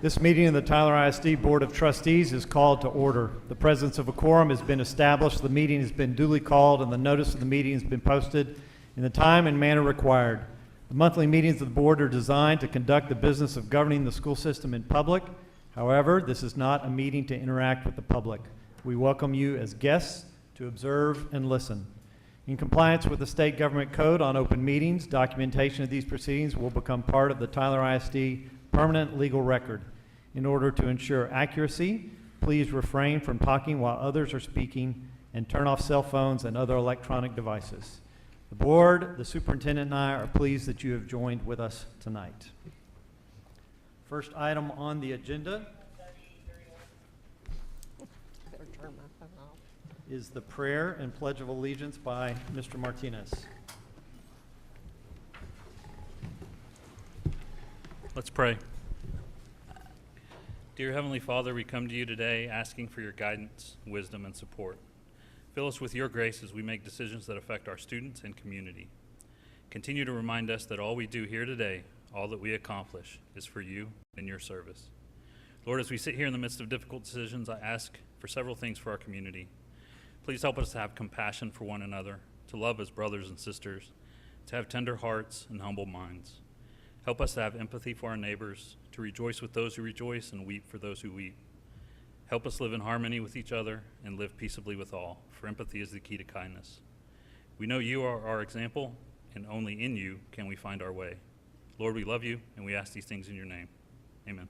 This meeting of the Tyler ISD Board of Trustees is called to order. The presence of a quorum has been established, the meeting has been duly called, and the notice of the meeting has been posted in the time and manner required. The monthly meetings of the board are designed to conduct the business of governing the school system in public. However, this is not a meeting to interact with the public. We welcome you as guests to observe and listen. In compliance with the State Government Code on Open Meetings, documentation of these proceedings will become part of the Tyler ISD permanent legal record. In order to ensure accuracy, please refrain from talking while others are speaking and turn off cell phones and other electronic devices. The board, the superintendent, and I are pleased that you have joined with us tonight. First item on the agenda is the prayer and pledge of allegiance by Mr. Martinez. Let's pray. Dear Heavenly Father, we come to you today asking for your guidance, wisdom, and support. Fill us with your grace as we make decisions that affect our students and community. Continue to remind us that all we do here today, all that we accomplish, is for you and your service. Lord, as we sit here in the midst of difficult decisions, I ask for several things for our community. Please help us to have compassion for one another, to love as brothers and sisters, to have tender hearts and humble minds. Help us to have empathy for our neighbors, to rejoice with those who rejoice and weep for those who weep. Help us live in harmony with each other and live peaceably with all, for empathy is the key to kindness. We know you are our example, and only in you can we find our way. Lord, we love you, and we ask these things in your name. Amen.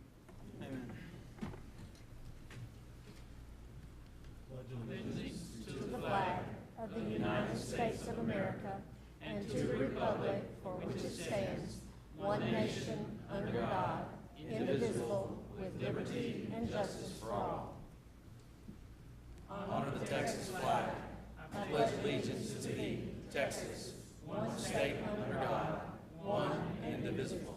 Amen. Allegiance to the flag of the United States of America and to the republic for which it stands, one nation, under God, indivisible, with liberty and justice for all. Honor the Texas flag. I pledge allegiance to thee, Texas, one state under God, one and indivisible.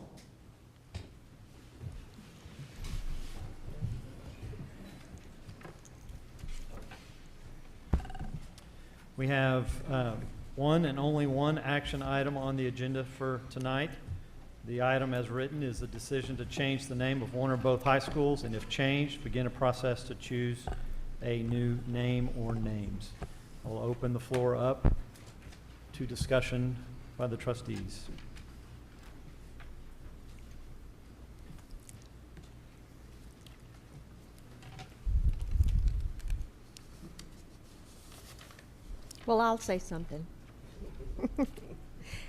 We have one and only one action item on the agenda for tonight. The item as written is the decision to change the name of one or both high schools, and if changed, begin a process to choose a new name or names. I will open the floor up to discussion by the trustees. Well, I'll say something.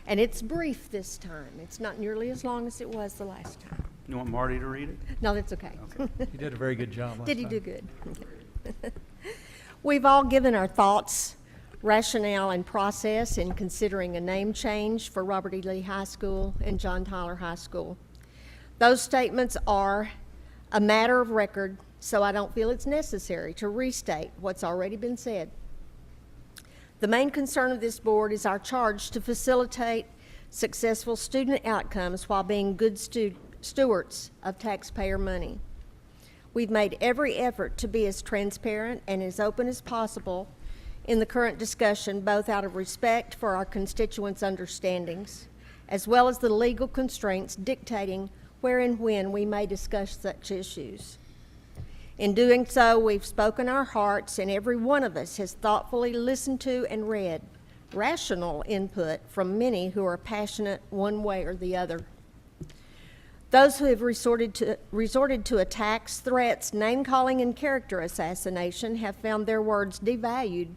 And it's brief this time. It's not nearly as long as it was the last time. You want Marty to read it? No, that's okay. You did a very good job last Did he time. do good? We've all given our thoughts, rationale, and process in considering a name change for Robert E. Lee High School and John Tyler High School. Those statements are a matter of record, so I don't feel it's necessary to restate what's already been said. The main concern of this board is our charge to facilitate successful student outcomes while being good stewards of taxpayer money. We've made every effort to be as transparent and as open as possible in the current discussion, both out of respect for our constituents' understandings, as well as the legal constraints dictating where and when we may discuss such issues. In doing so, we've spoken our hearts, and every one of us has thoughtfully listened to and read rational input from many who are passionate one way or the other. Those who have resorted to attacks, threats, name-calling, and character assassination have found their words devalued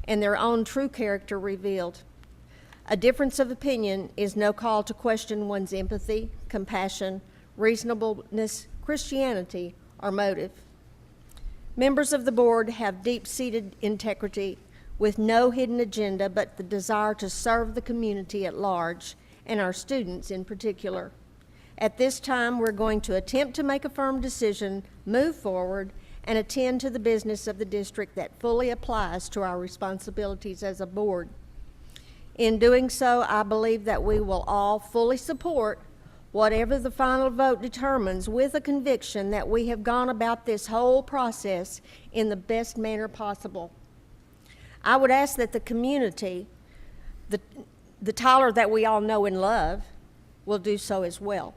and their own true character revealed. A difference of opinion is no call to question one's empathy, compassion, reasonableness, Christianity, or motive. Members of the board have deep-seated integrity with no hidden agenda but the desire to serve the community at large and our students in particular. At this time, we're going to attempt to make a firm decision, move forward, and attend to the business of the district that fully applies to our responsibilities as a board. In doing so, I believe that we will all fully support whatever the final vote determines, with a conviction that we have gone about this whole process in the best manner possible. I would ask that the community, the Tyler that we all know and love, will do so as well.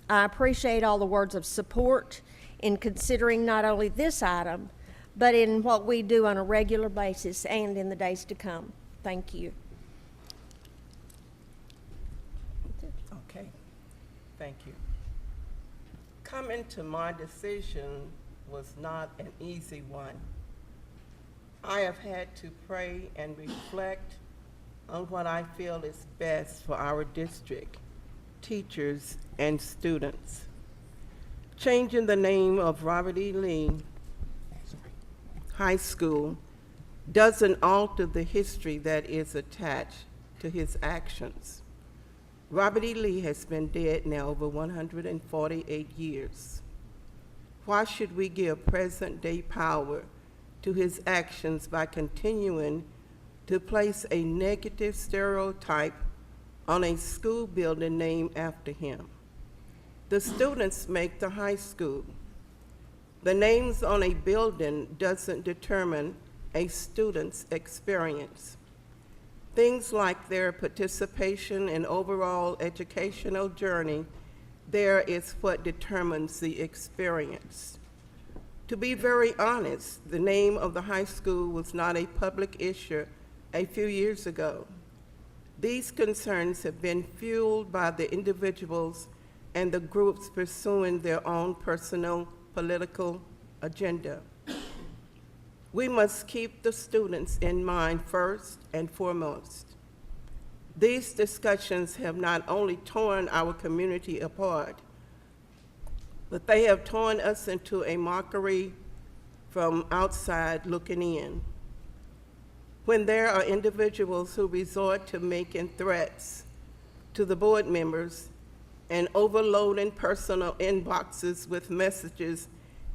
I appreciate all the words of support in considering not only this item, but in what we do on a regular basis and in the days to come. Thank you. Okay, thank you. Coming to my decision was not an easy one. I have had to pray and reflect on what I feel is best for our district, teachers, and students. Changing the name of Robert E. Lee High School doesn't alter the history that is attached to his actions. Robert E. Lee has been dead now over 148 years. Why should we give present-day power to his actions by continuing to place a negative stereotype on a school building named after him? The students make the high school. The names on a building doesn't determine a student's experience. Things like their participation in overall educational journey, there is what determines the experience. To be very honest, the name of the high school was not a public issue a few years ago. These concerns have been fueled by the individuals and the groups pursuing their own personal political agenda. We must keep the students in mind first and foremost. These discussions have not only torn our community apart, but they have torn us into a mockery from outside looking in. When there are individuals who resort to making threats to the board members and overloading personal inboxes with messages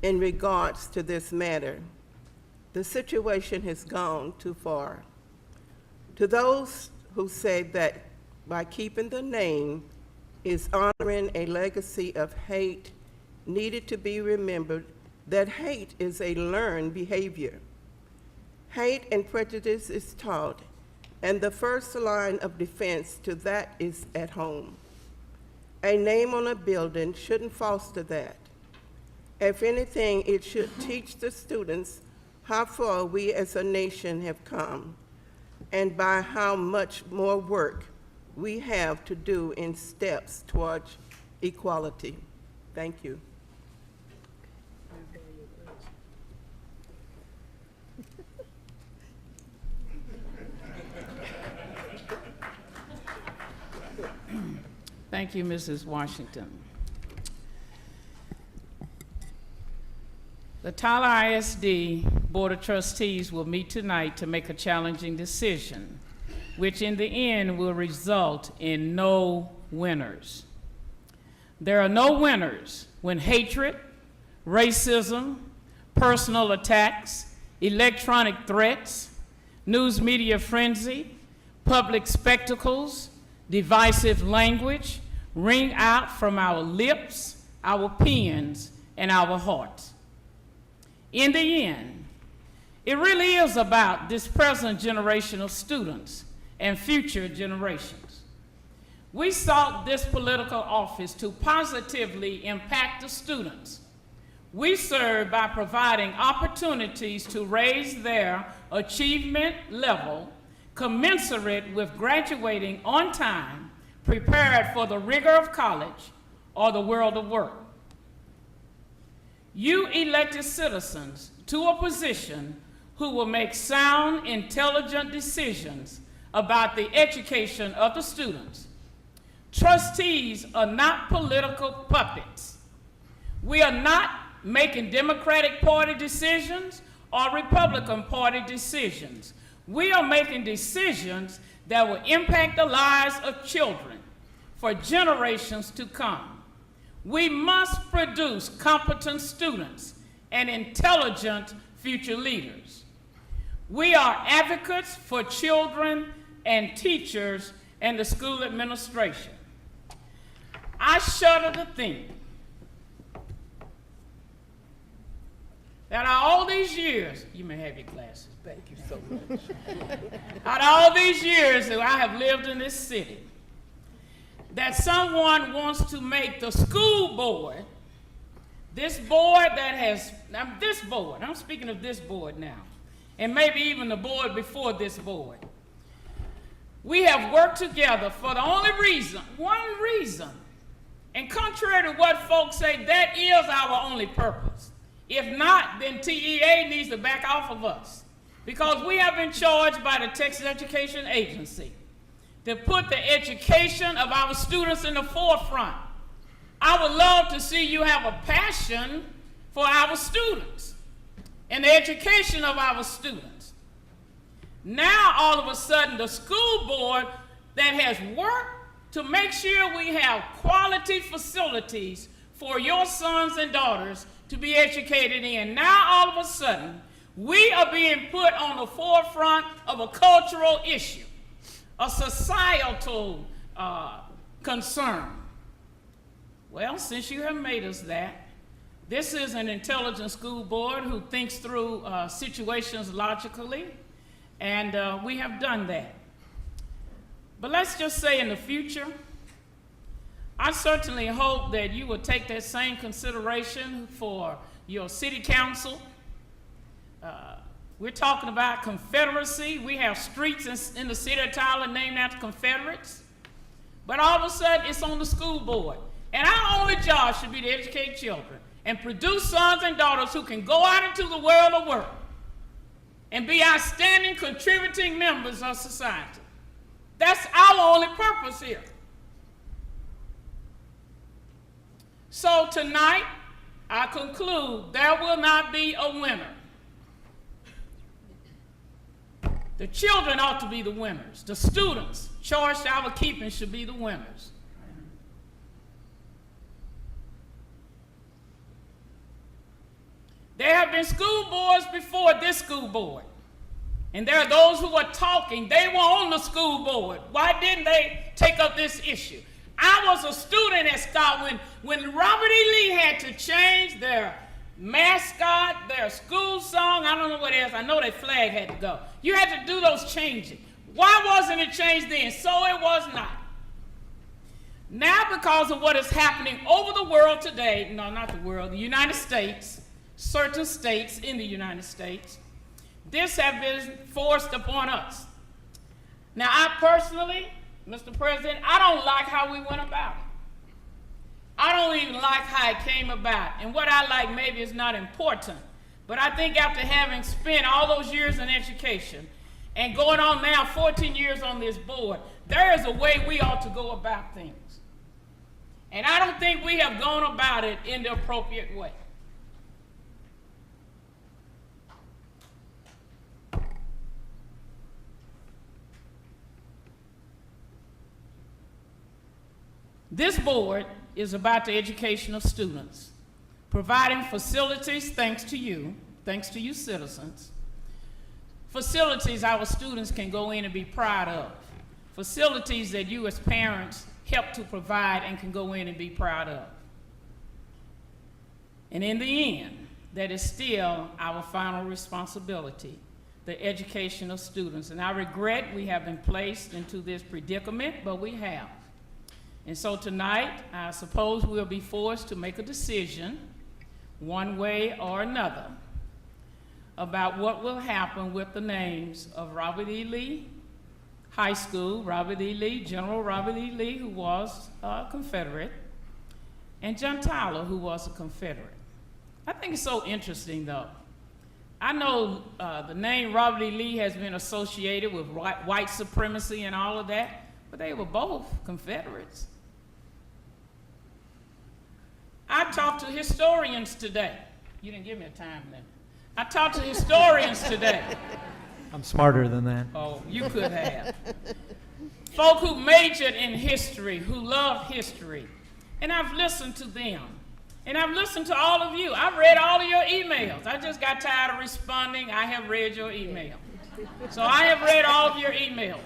in regards to this matter, the situation has gone too far. To those who say that by keeping the name is honoring a legacy of hate, needed to be remembered that hate is a learned behavior. Hate and prejudice is taught, and the first line of defense to that is at home. A name on a building shouldn't foster that. If anything, it should teach the students how far we as a nation have come and by how much more work we have to do in steps towards equality. Thank you. Thank you, Mrs. Washington. The Tyler ISD Board of Trustees will meet tonight to make a challenging decision, which in the end will result in no winners. There are no winners when hatred, racism, personal attacks, electronic threats, news media frenzy, public spectacles, divisive language ring out from our lips, our pens, and our hearts. In the end, it really is about this present generation of students and future generations. We sought this political office to positively impact the students. We serve by providing opportunities to raise their achievement level commensurate with graduating on time, prepared for the rigor of college or the world of work. You elected citizens to a position who will make sound, intelligent decisions about the education of the students. Trustees are not political puppets. We are not making Democratic Party decisions or Republican Party decisions. We are making decisions that will impact the lives of children for generations to come. We must produce competent students and intelligent future leaders. We are advocates for children and teachers and the school administration. I shudder to think that all these years, you may have your glasses. Thank you so much. Out of all these years that I have lived in this city, that someone wants to make the school board, this board that has, now this board, I'm speaking of this board now, and maybe even the board before this board. We have worked together for the only reason, one reason, and contrary to what folks say, that is our only purpose. If not, then TEA needs to back off of us, because we have been charged by the Texas Education Agency to put the education of our students in the forefront. I would love to see you have a passion for our students and the education of our students. Now, all of a sudden, the school board that has worked to make sure we have quality facilities for your sons and daughters to be educated in, now all of a sudden, we are being put on the forefront of a cultural issue, a societal concern. Well, since you have made us that, this is an intelligent school board who thinks through situations logically, and we have done that. But let's just say in the future, I certainly hope that you will take that same consideration for your city council. We're talking about Confederacy. We have streets in the city of Tyler named after Confederates. But all of a sudden, it's on the school board. And our only job should be to educate children and produce sons and daughters who can go out into the world of work and be outstanding contributing members of society. That's our only purpose here. So tonight, I conclude there will not be a winner. The children ought to be the winners. The students charged to our keeping should be the winners. There have been school boards before this school board. And there are those who are talking. They were on the school board. Why didn't they take up this issue? I was a student at Scott when Robert E. Lee had to change their mascot, their school song. I don't know what else. I know their flag had to go. You had to do those changing. Why wasn't it changed then? So it was not. Now, because of what is happening over the world today, no, not the world, the United States, certain states in the United States, this has been forced upon us. Now, I personally, Mr. President, I don't like how we went about it. I don't even like how it came about. And what I like maybe is not important. But I think after having spent all those years in education and going on now 14 years on this board, there is a way we ought to go about things. And I don't think we have gone about it in the appropriate way. This board is about the education of students, providing facilities thanks to you citizens, facilities our students can go in and be proud of, facilities that you as parents help to provide and can go in and be proud of. And in the end, that is still our final responsibility, the education of students. And I regret we have been placed into this predicament, but we have. And so tonight, I suppose we'll be forced to make a decision, one way or another, about what will happen with the names of Robert E. Lee High School, Robert E. Lee, General Robert E. Lee, who was a Confederate, and John Tyler, who was a Confederate. I think it's so interesting, though. I know the name Robert E. Lee has been associated with white supremacy and all of that, but they were both Confederates. I talked to historians today. You didn't give me a time limit. I talked to historians today. I'm smarter than that. Oh, you could have. Folk who majored in history, who love history. And I've listened to them. And I've listened to all of you. I've read all of your emails. I just got tired of responding. I have read your email. So I have read all of your emails.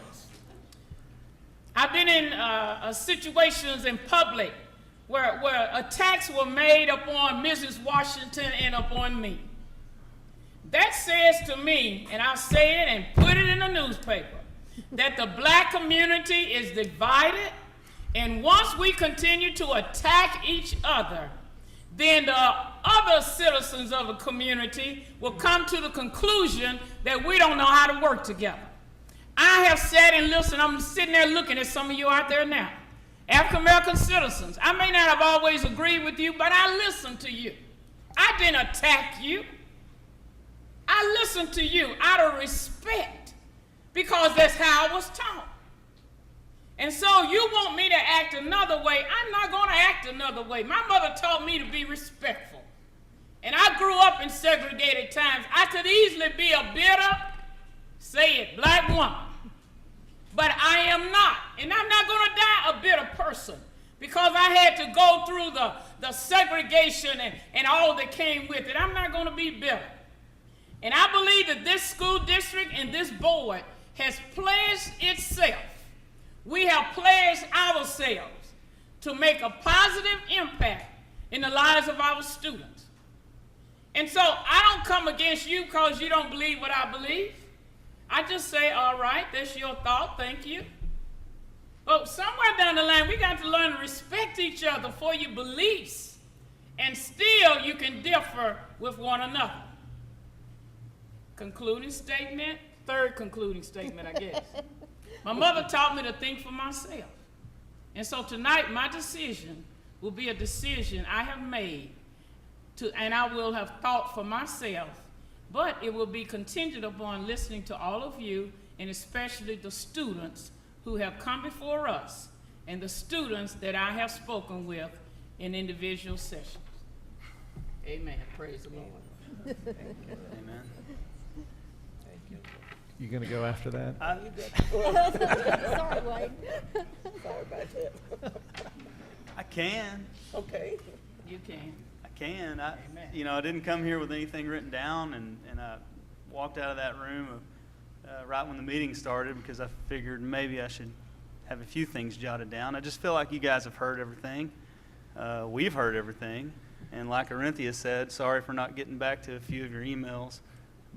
I've been in situations in public where attacks were made upon Mrs. Washington and upon me. That says to me, and I'll say it and put it in the newspaper, that the black community is divided And once we continue to attack each other, then the other citizens of the community will come to the conclusion that we don't know how to work together. I have sat and listened. I'm sitting there looking at some of you out there now. African American citizens. I may not have always agreed with you, but I listened to you. I didn't attack you. I listened to you out of respect because that's how I was taught. And so you want me to act another way, I'm not going to act another way. My mother taught me to be respectful. And I grew up in segregated times. I could easily be a bitter, say it, black woman. But I am not. And I'm not going to die a bitter person because I had to go through the segregation and all that came with it. I'm not going to be bitter. And I believe that this school district and this board has pledged itself. We have pledged ourselves to make a positive impact in the lives of our students. And so I don't come against you because you don't believe what I believe. I just say, all right, that's your thought, thank you. But somewhere down the line, we got to learn to respect each other for your beliefs, and still you can differ with one another. Concluding statement, third concluding statement, I guess. My mother taught me to think for myself. And so tonight, my decision will be a decision I have made and I will have thought for myself, but it will be contingent upon listening to all of you, and especially the students who have come before us and the students that I have spoken with in individual sessions. Amen. Praise the Lord. Amen. You gonna go after that? Sorry, Wade. Sorry about that. I can. Okay. You can. I can. Amen. I didn't come here with anything written down, and I walked out of that room right when the meeting started because I figured maybe I should have a few things jotted down. I just feel like you guys have heard everything. We've heard everything. And like Arinthia said, sorry for not getting back to a few of your emails,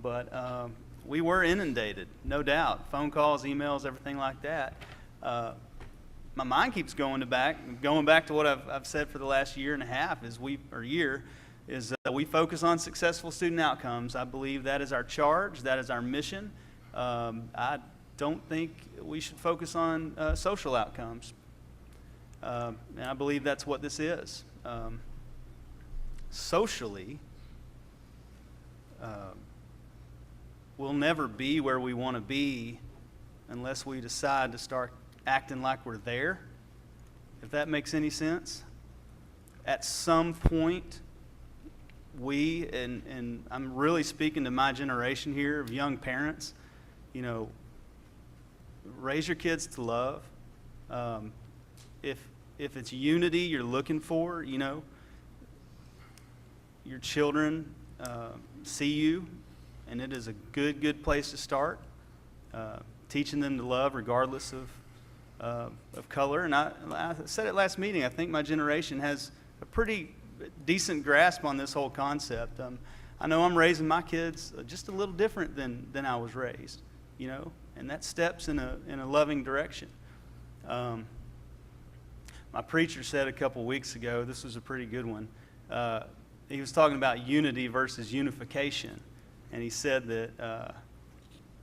but we were inundated, no doubt. Phone calls, emails, everything like that. My mind keeps going back to what I've said for the last year and a half we focus on successful student outcomes. I believe that is our charge, that is our mission. I don't think we should focus on social outcomes. And I believe that's what this is. Socially, we'll never be where we want to be unless we decide to start acting like we're there, if that makes any sense. At some point, and I'm really speaking to my generation here of young parents, raise your kids to love. If it's unity you're looking for, your children see you, and it is a good place to start. Teaching them to love regardless of color. And I said it last meeting, I think my generation has a pretty decent grasp on this whole concept. I know I'm raising my kids just a little different than I was raised, and that steps in a loving direction. My preacher said a couple weeks ago, this was a pretty good one, he was talking about unity versus unification, and he said that,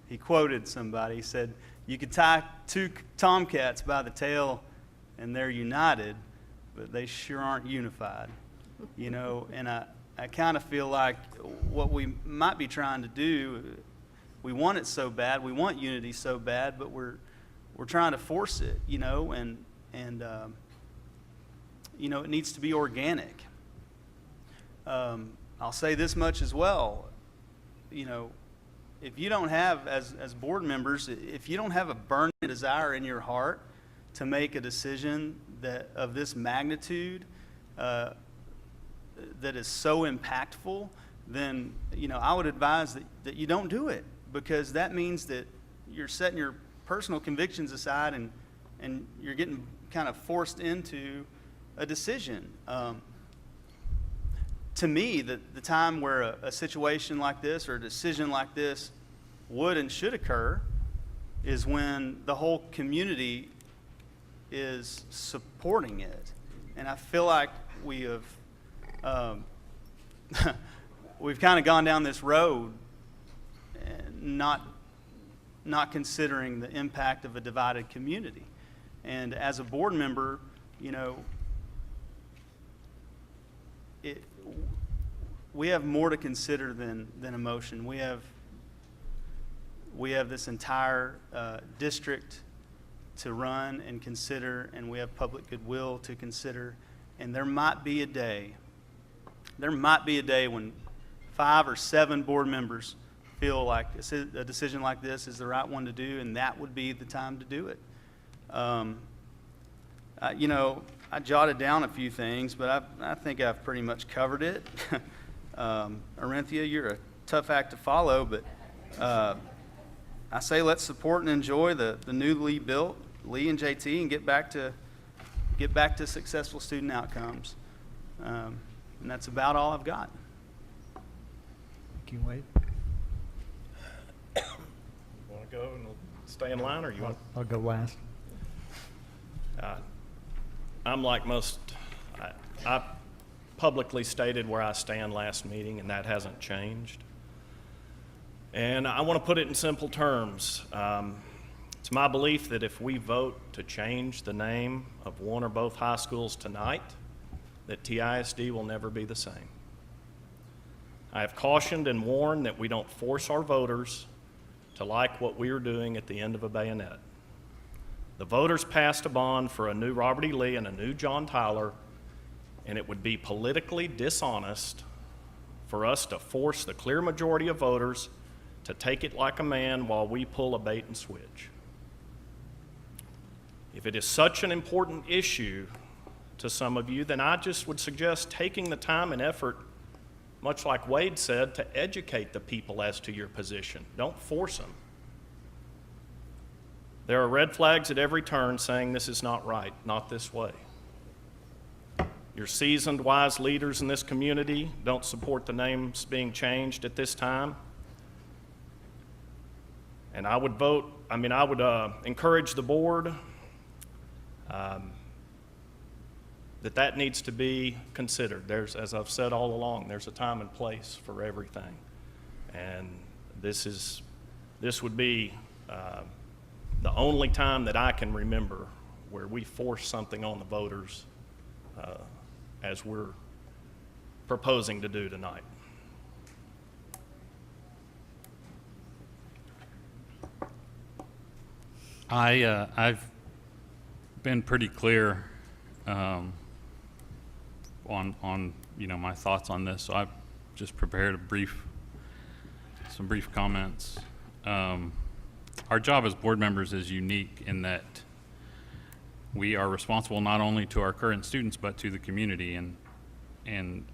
he quoted somebody, he said, you could tie two tomcats by the tail and they're united, but they sure aren't unified, and I kind of feel like what we might be trying to do, we want it so bad, we want unity so bad, but we're trying to force it, and it needs to be organic. I'll say this much as well, if you don't have, as board members, if you don't have a burning desire in your heart to make a decision of this magnitude, that is so impactful, then I would advise that you don't do it, because that means that you're setting your personal convictions aside and you're getting kind of forced into a decision. To me, the time where a situation like this or a decision like this would and should occur is when the whole community is supporting it. And I feel like we have, we've kind of gone down this road and not considering the impact of a divided community. And as a board member, you know, we have more to consider than emotion. We have this entire district to run and consider, and we have public goodwill to consider. And there might be a day when 5 or 7 board members feel like a decision like this is the right one to do, and that would be the time to do it. You know, I jotted down a few things, but I think I've pretty much covered it. Arinthia, you're a tough act to follow, but I say let's support and enjoy the newly built Lee and JT and get back to successful student outcomes. And that's about all I've got. Thank you, Wade. Want to go and stay in line, or you want? I'll go last. I'm like most. I publicly stated where I stand last meeting, and that hasn't changed. And I want to put it in simple terms. It's my belief that if we vote to change the name of one or both high schools tonight, that TISD will never be the same. I have cautioned and warned that we don't force our voters to like what we are doing at the end of a bayonet. The voters passed a bond for a new Robert E. Lee and a new John Tyler, and it would be politically dishonest for us to force the clear majority of voters to take it like a man while we pull a bait and switch. If it is such an important issue to some of you, then I just would suggest taking the time and effort, much like Wade said, to educate the people as to your position. Don't force them. There are red flags at every turn saying this is not right, not this way. Your seasoned, wise leaders in this community don't support the names being changed at this time. And I would encourage the board that needs to be considered. There's, as I've said all along, there's a time and place for everything. And this would be the only time that I can remember where we force something on the voters as we're proposing to do tonight. I've been pretty clear on my thoughts on this, so I've just prepared some brief comments. Our job as board members is unique in that we are responsible not only to our current students but to the community, and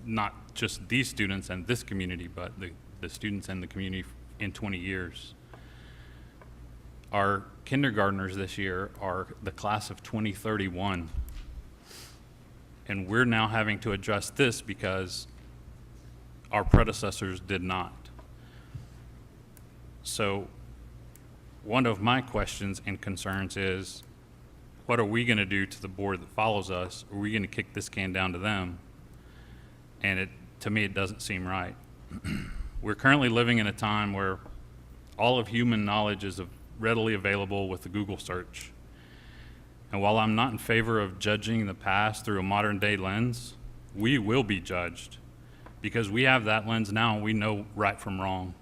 not just these students and this community, but the students and the community in 20 years. Our kindergartners this year are the class of 2031, and we're now having to adjust this because our predecessors did not. So one of my questions and concerns is, what are we going to do to the board that follows us? Are we going to kick this can down to them? And to me, it doesn't seem right. We're currently living in a time where all of human knowledge is readily available with the Google search. And while I'm not in favor of judging the past through a modern day lens, we will be judged because we have that lens now and we know right from wrong.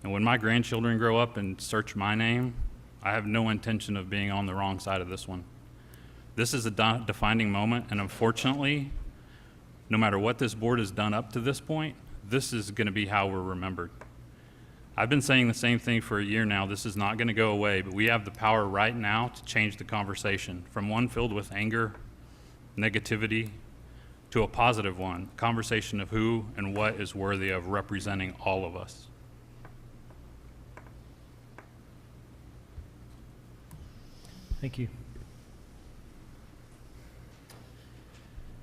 And when my grandchildren grow up and search my name, I have no intention of being on the wrong side of this one. This is a defining moment, and unfortunately, no matter what this board has done up to this point, this is going to be how we're remembered. I've been saying the same thing for a year now. This is not going to go away, but we have the power right now to change the conversation from one filled with anger, negativity, to a positive one, conversation of who and what is worthy of representing all of us. Thank you.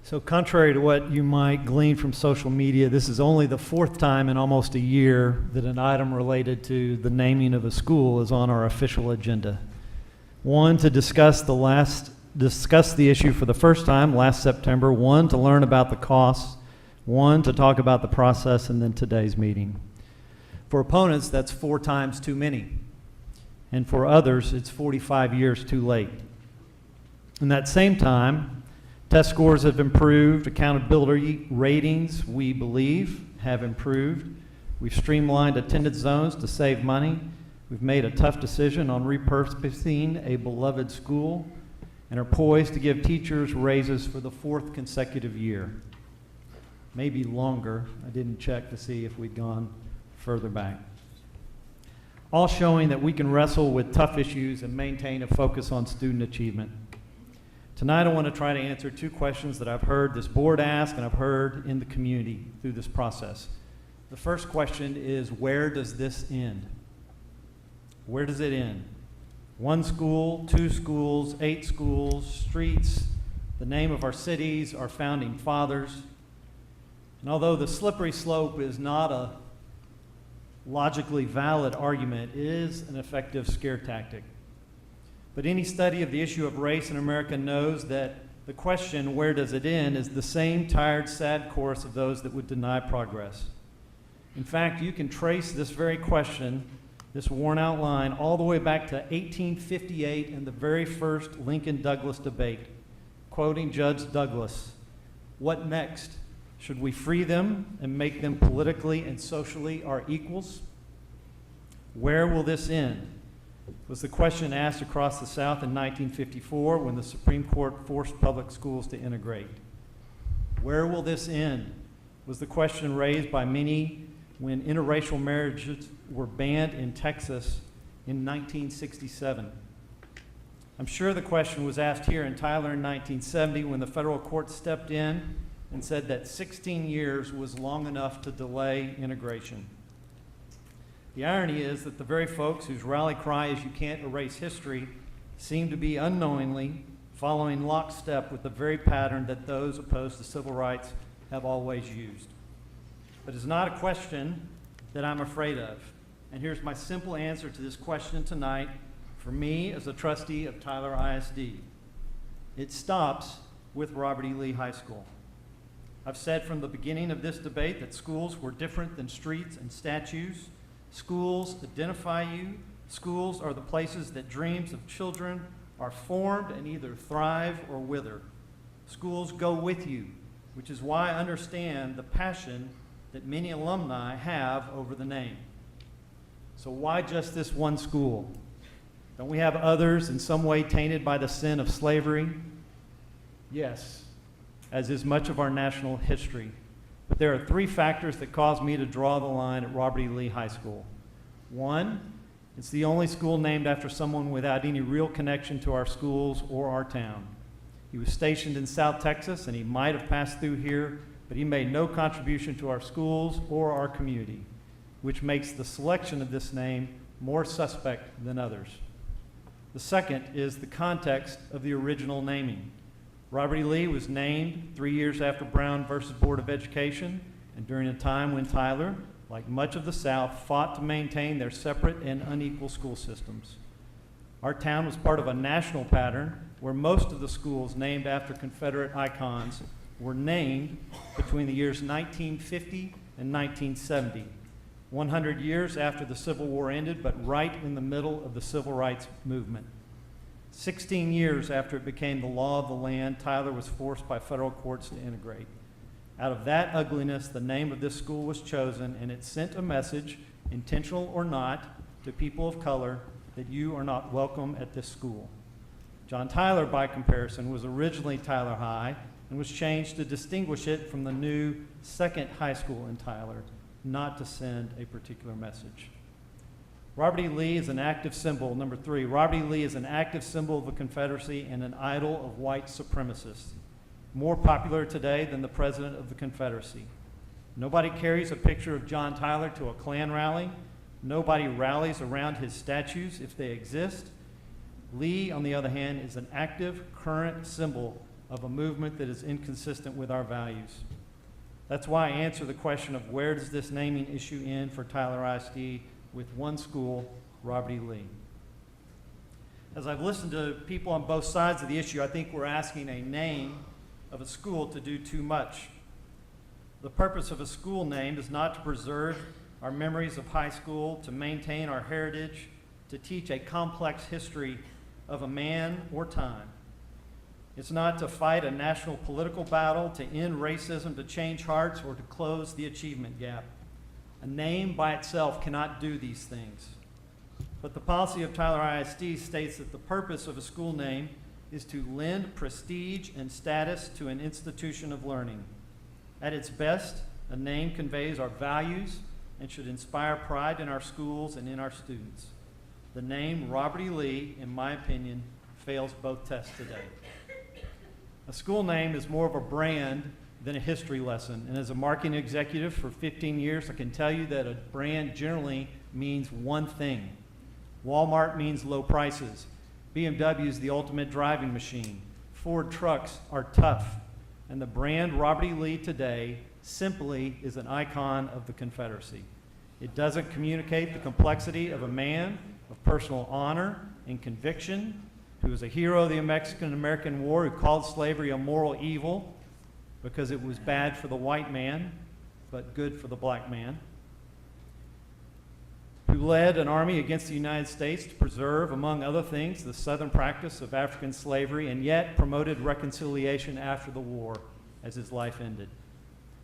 So contrary to what you might glean from social media, this is only the 4th time in almost a year that an item related to the naming of a school is on our official agenda. One, to discuss the issue for the first time last September. One, to learn about the costs. One, to talk about the process, and then today's meeting. For opponents, that's 4 times too many. And for others, it's 45 years too late. In that same time, test scores have improved, accountability ratings, we believe, have improved. We've streamlined attendance zones to save money. We've made a tough decision on repurposing a beloved school and are poised to give teachers raises for the 4th consecutive year. Maybe longer. I didn't check to see if we'd gone further back. All showing that we can wrestle with tough issues and maintain a focus on student achievement. Tonight I want to try to answer 2 questions that I've heard this board ask and I've heard in the community through this process. The first question is, where does this end? Where does it end? 1 school, 2 schools, 8 schools, streets, the name of our cities, our founding fathers. And although the slippery slope is not a logically valid argument, it is an effective scare tactic. But any study of the issue of race in America knows that the question, where does it end, is the same tired, sad chorus of those that would deny progress. In fact, you can trace this very question, this worn-out line, all the way back to 1858 and the very first Lincoln-Douglas debate. Quoting Judge Douglas, "What next? Should we free them and make them politically and socially our equals? Where will this end?" was the question asked across the South in 1954 when the Supreme Court forced public schools to integrate. Where will this end was the question raised by many when interracial marriages were banned in Texas in 1967. I'm sure the question was asked here in Tyler in 1970 when the federal court stepped in and said that 16 years was long enough to delay integration. The irony is that the very folks whose rally cry is "you can't erase history" seem to be unknowingly following lockstep with the very pattern that those opposed to civil rights have always used. But it's not a question that I'm afraid of. And here's my simple answer to this question tonight for me as a trustee of Tyler ISD. It stops with Robert E. Lee High School. I've said from the beginning of this debate that schools were different than streets and statues. Schools identify you. Schools are the places that dreams of children are formed and either thrive or wither. Schools go with you, which is why I understand the passion that many alumni have over the name. So why just this one school? Don't we have others in some way tainted by the sin of slavery? Yes, as is much of our national history. But there are 3 factors that cause me to draw the line at Robert E. Lee High School. 1, it's the only school named after someone without any real connection to our schools or our town. He was stationed in South Texas, and he might have passed through here, but he made no contribution to our schools or our community, which makes the selection of this name more suspect than others. The second is the context of the original naming. Robert E. Lee was named 3 years after Brown versus Board of Education, and during a time when Tyler, like much of the South, fought to maintain their separate and unequal school systems. Our town was part of a national pattern where most of the schools named after Confederate icons were named between the years 1950 and 1970, 100 years after the Civil War ended, but right in the middle of the Civil Rights Movement. 16 years after it became the law of the land, Tyler was forced by federal courts to integrate. Out of that ugliness, the name of this school was chosen, and it sent a message, intentional or not, to people of color that you are not welcome at this school. John Tyler, by comparison, was originally Tyler High and was changed to distinguish it from the new second high school in Tyler, not to send a particular message. Robert E. Lee is an active symbol. Number 3, Robert E. Lee is an active symbol of the Confederacy and an idol of white supremacists, more popular today than the President of the Confederacy. Nobody carries a picture of John Tyler to a Klan rally. Nobody rallies around his statues if they exist. Lee, on the other hand, is an active, current symbol of a movement that is inconsistent with our values. That's why I answer the question of where does this naming issue end for Tyler ISD with one school, Robert E. Lee. As I've listened to people on both sides of the issue, I think we're asking a name of a school to do too much. The purpose of a school name is not to preserve our memories of high school, to maintain our heritage, to teach a complex history of a man or time. It's not to fight a national political battle, to end racism, to change hearts, or to close the achievement gap. A name by itself cannot do these things. But the policy of Tyler ISD states that the purpose of a school name is to lend prestige and status to an institution of learning. At its best, a name conveys our values and should inspire pride in our schools and in our students. The name Robert E. Lee, in my opinion, fails both tests today. A school name is more of a brand than a history lesson, and as a marketing executive for 15 years, I can tell you that a brand generally means one thing. Walmart means low prices. BMW is the ultimate driving machine. Ford trucks are tough. And the brand Robert E. Lee today simply is an icon of the Confederacy. It doesn't communicate the complexity of a man of personal honor and conviction who was a hero of the Mexican-American War, who called slavery a moral evil because it was bad for the white man, but good for the black man, who led an army against the United States to preserve, among other things, the southern practice of African slavery, and yet promoted reconciliation after the war as his life ended.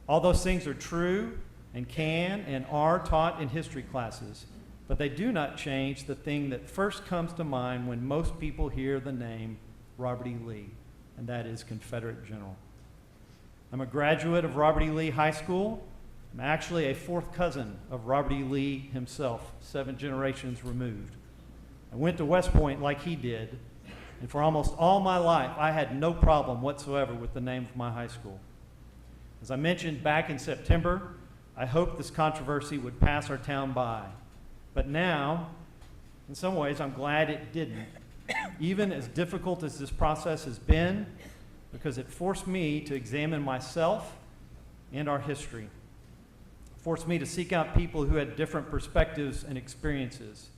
All those things are true and can and are taught in history classes, but they do not change the thing that first comes to mind when most people hear the name Robert E. Lee, and that is Confederate General. I'm a graduate of Robert E. Lee High School. I'm actually a fourth cousin of Robert E. Lee himself, 7 generations removed. I went to West Point like he did, and for almost all my life, I had no problem whatsoever with the name of my high school. As I mentioned back in September, I hoped this controversy would pass our town by. But now, in some ways, I'm glad it didn't, even as difficult as this process has been, because it forced me to examine myself and our history. Forced me to seek out people who had different perspectives and experiences.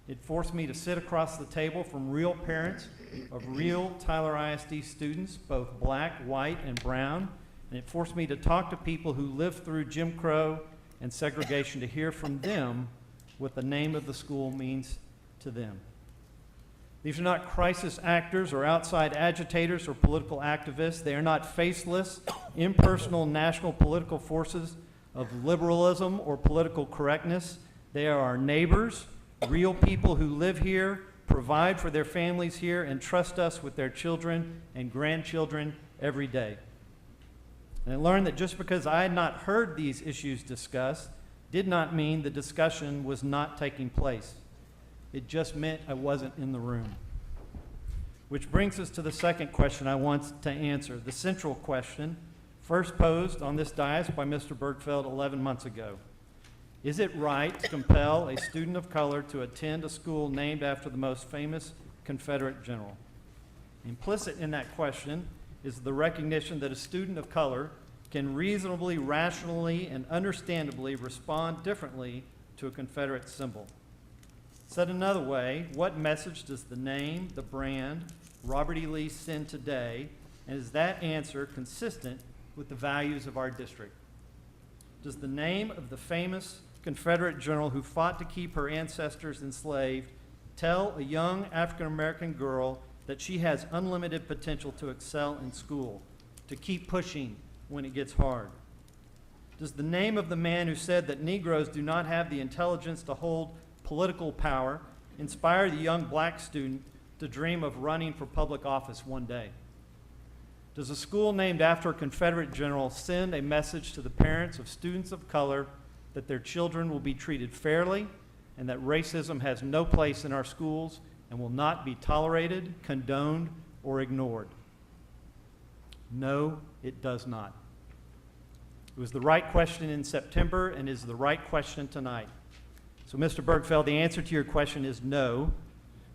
It forced me to sit across the table from real parents of real Tyler ISD students, both black, white, and brown, and it forced me to talk to people who lived through Jim Crow and segregation to hear from them what the name of the school means to them. These are not crisis actors or outside agitators or political activists. They are not faceless, impersonal national political forces of liberalism or political correctness. They are our neighbors, real people who live here, provide for their families here, and trust us with their children and grandchildren every day. And I learned that just because I had not heard these issues discussed did not mean the discussion was not taking place. It just meant I wasn't in the room. Which brings us to the second question I want to answer, the central question first posed on this dais by Mr. Bergfeld 11 months ago. Is it right to compel a student of color to attend a school named after the most famous Confederate general? Implicit in that question is the recognition that a student of color can reasonably, rationally, and understandably respond differently to a Confederate symbol. Said another way, what message does the name, the brand, Robert E. Lee send today, and is that answer consistent with the values of our district? Does the name of the famous Confederate general who fought to keep her ancestors enslaved tell a young African-American girl that she has unlimited potential to excel in school, to keep pushing when it gets hard? Does the name of the man who said that Negroes do not have the intelligence to hold political power inspire the young black student to dream of running for public office one day? Does a school named after a Confederate general send a message to the parents of students of color that their children will be treated fairly and that racism has no place in our schools and will not be tolerated, condoned, or ignored? No, it does not. It was the right question in September and is the right question tonight. So, Mr. Bergfeld, the answer to your question is no.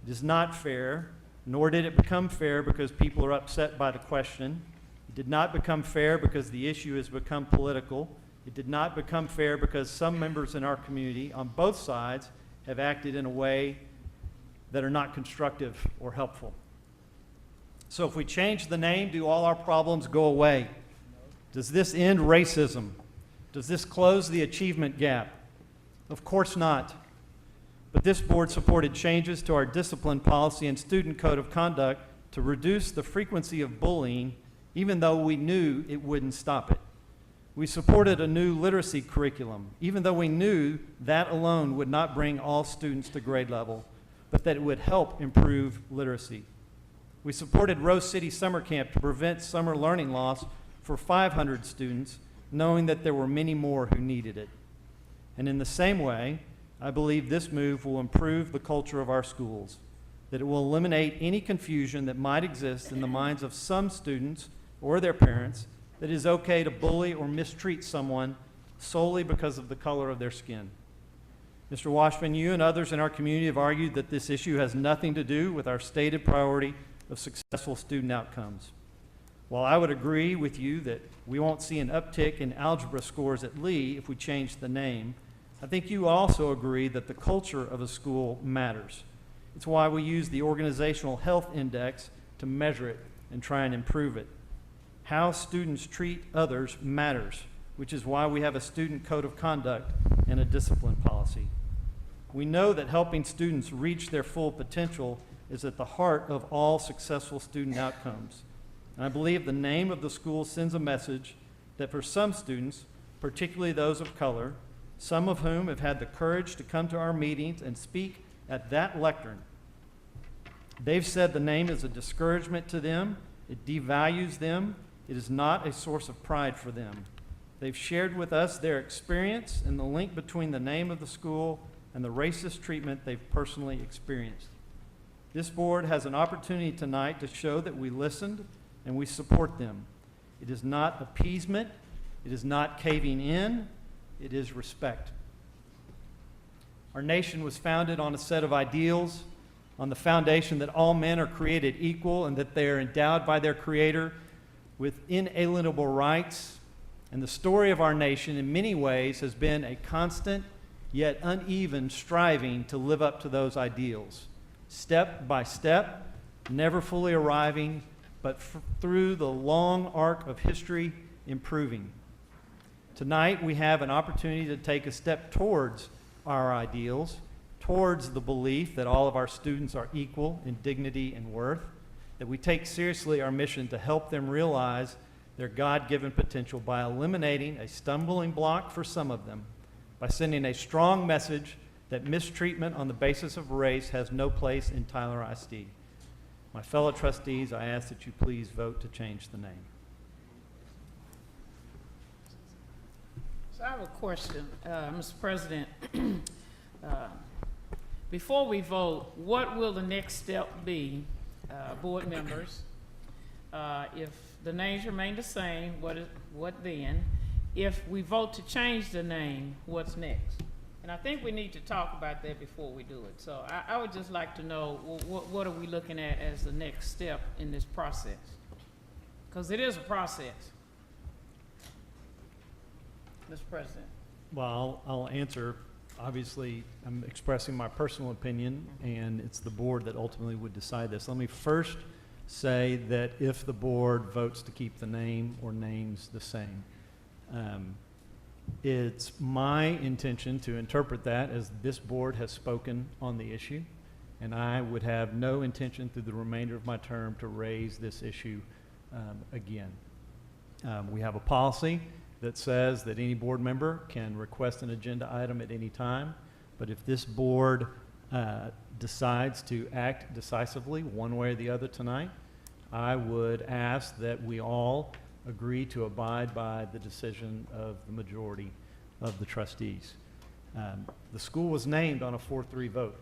It is not fair, nor did it become fair because people are upset by the question. It did not become fair because the issue has become political. It did not become fair because some members in our community on both sides have acted in a way that are not constructive or helpful. So if we change the name, do all our problems go away? Does this end racism? Does this close the achievement gap? Of course not. But this board supported changes to our discipline policy and student code of conduct to reduce the frequency of bullying, even though we knew it wouldn't stop it. We supported a new literacy curriculum, even though we knew that alone would not bring all students to grade level, but that it would help improve literacy. We supported Rose City Summer Camp to prevent summer learning loss for 500 students, knowing that there were many more who needed it. And in the same way, I believe this move will improve the culture of our schools, that it will eliminate any confusion that might exist in the minds of some students or their parents that it is okay to bully or mistreat someone solely because of the color of their skin. Mr. Washman, you and others in our community have argued that this issue has nothing to do with our stated priority of successful student outcomes. While I would agree with you that we won't see an uptick in algebra scores at Lee if we change the name, I think you also agree that the culture of a school matters. It's why we use the Organizational Health Index to measure it and try and improve it. How students treat others matters, which is why we have a student code of conduct and a discipline policy. We know that helping students reach their full potential is at the heart of all successful student outcomes. And I believe the name of the school sends a message that for some students, particularly those of color, some of whom have had the courage to come to our meetings and speak at that lectern, they've said the name is a discouragement to them, it devalues them, it is not a source of pride for them. They've shared with us their experience and the link between the name of the school and the racist treatment they've personally experienced. This board has an opportunity tonight to show that we listened and we support them. It is not appeasement, it is not caving in, it is respect. Our nation was founded on a set of ideals, on the foundation that all men are created equal and that they are endowed by their Creator with inalienable rights. And the story of our nation in many ways has been a constant yet uneven striving to live up to those ideals, step by step, never fully arriving, but through the long arc of history, improving. Tonight we have an opportunity to take a step towards our ideals, towards the belief that all of our students are equal in dignity and worth, that we take seriously our mission to help them realize their God-given potential by eliminating a stumbling block for some of them, by sending a strong message that mistreatment on the basis of race has no place in Tyler ISD. My fellow trustees, I ask that you please vote to change the name. So I have a question, Mr. President. Before we vote, what will the next step be, board members? If the names remain the same, what then? If we vote to change the name, what's next? And I think we need to talk about that before we do it. So I would just like to know, what are we looking at as the next step in this process? Because it is a process. Mr. President. Well, I'll answer. Obviously, I'm expressing my personal opinion, and it's the board that ultimately would decide this. Let me first say that if the board votes to keep the name or names the same, it's my intention to interpret that as this board has spoken on the issue, and I would have no intention through the remainder of my term to raise this issue again. We have a policy that says that any board member can request an agenda item at any time, but if this board decides to act decisively one way or the other tonight, I would ask that we all agree to abide by the decision of the majority of the trustees. The school was named on a 4-3 vote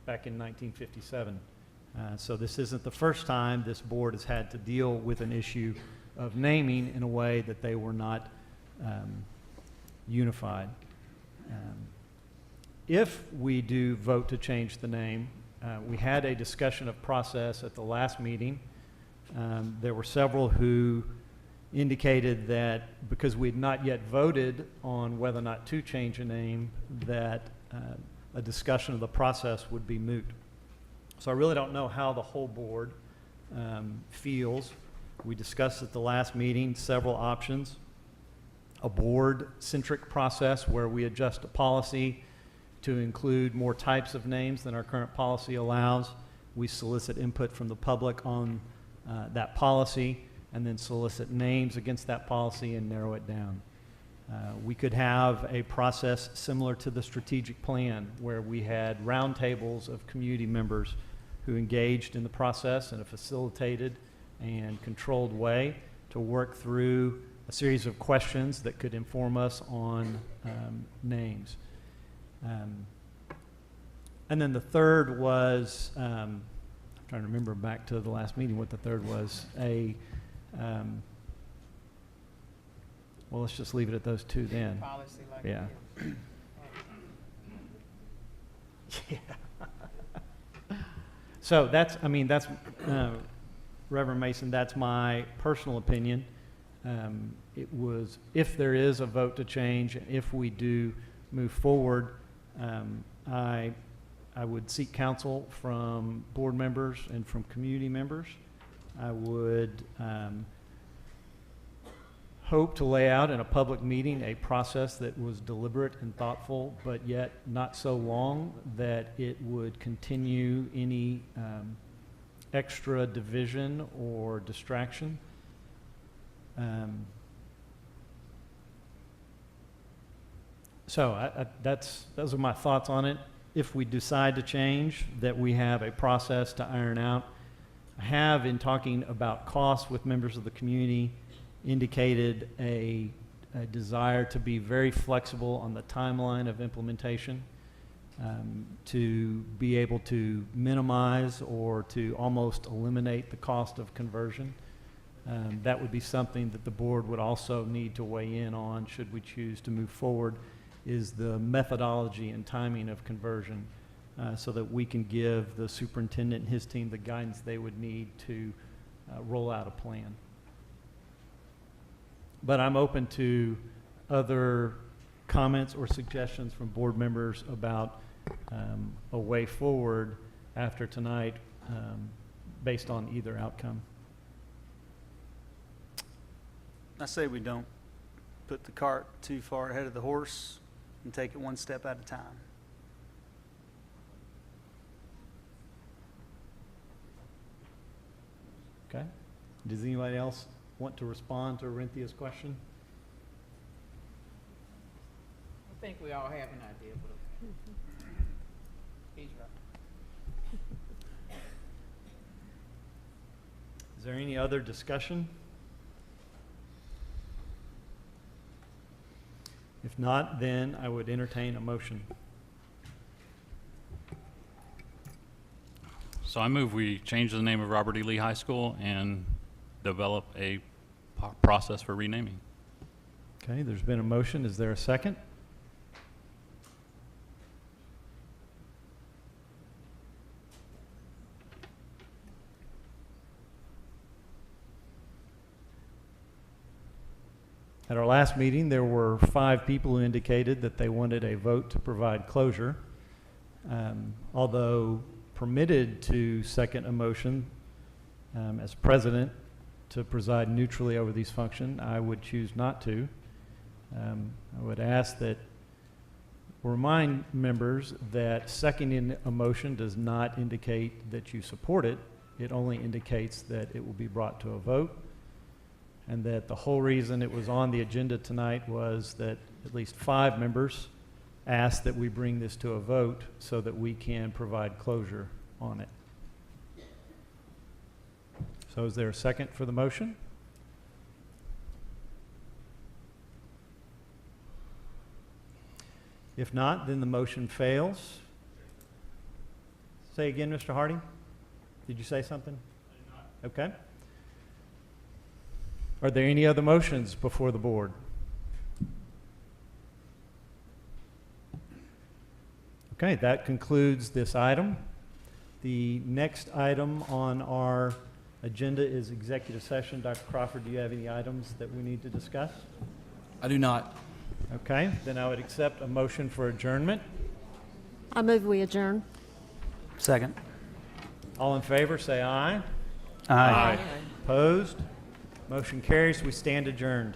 back in 1957. So this isn't the first time this board has had to deal with an issue of naming in a way that they were not unified. If we do vote to change the name, we had a discussion of process at the last meeting. There were several who indicated that because we had not yet voted on whether or not to change a name, that a discussion of the process would be moot. So I really don't know how the whole board feels. We discussed at the last meeting several options. A board-centric process where we adjust a policy to include more types of names than our current policy allows. We solicit input from the public on that policy and then solicit names against that policy and narrow it down. We could have a process similar to the strategic plan where we had roundtables of community members who engaged in the process in a facilitated and controlled way to work through a series of questions that could inform us on names. And then the third was, I'm trying to remember back to the last meeting what the third was, well, let's just leave it at those two then. Policy like Yeah. Yeah. So that's, Reverend Mason, that's my personal opinion. It was, if there is a vote to change, if we do move forward, I would seek counsel from board members and from community members. I would hope to lay out in a public meeting a process that was deliberate and thoughtful, but yet not so long that it would continue any extra division or distraction. So those are my thoughts on it. If we decide to change, that we have a process to iron out. I have, in talking about costs with members of the community, indicated a desire to be very flexible on the timeline of implementation, to be able to minimize or to almost eliminate the cost of conversion. That would be something that the board would also need to weigh in on should we choose to move forward, is the methodology and timing of conversion, so that we can give the superintendent and his team the guidance they would need to roll out a plan. But I'm open to other comments or suggestions from board members about a way forward after tonight, based on either outcome. I say we don't put the cart too far ahead of the horse and take it one step at a time. Okay? Does anybody else want to respond to Arinthia's question? I think we all have an idea, but he's right. Is there any other discussion? If not, then I would entertain a motion. So I move we change the name of Robert E. Lee High School and develop a process for renaming. Okay, there's been a motion. Is there a second? At our last meeting, there were 5 people who indicated that they wanted a vote to provide closure. Although permitted to second a motion as president to preside neutrally over these functions, I would choose not to. I would ask that, remind members that seconding a motion does not indicate that you support it. It only indicates that it will be brought to a vote, and that the whole reason it was on the agenda tonight was that at least 5 members asked that we bring this to a vote so that we can provide closure on it. So is there a second for the motion? If not, then the motion fails. Say again, Mr. Harding? Did you say something? Okay. Are there any other motions before the board? Okay, that concludes this item. The next item on our agenda is executive session. Dr. Crawford, do you have any items that we need to discuss? I do not. Okay, then I would accept a motion for adjournment. I move we adjourn. Second. All in favor, say aye. Aye. Opposed? Motion carries. We stand adjourned.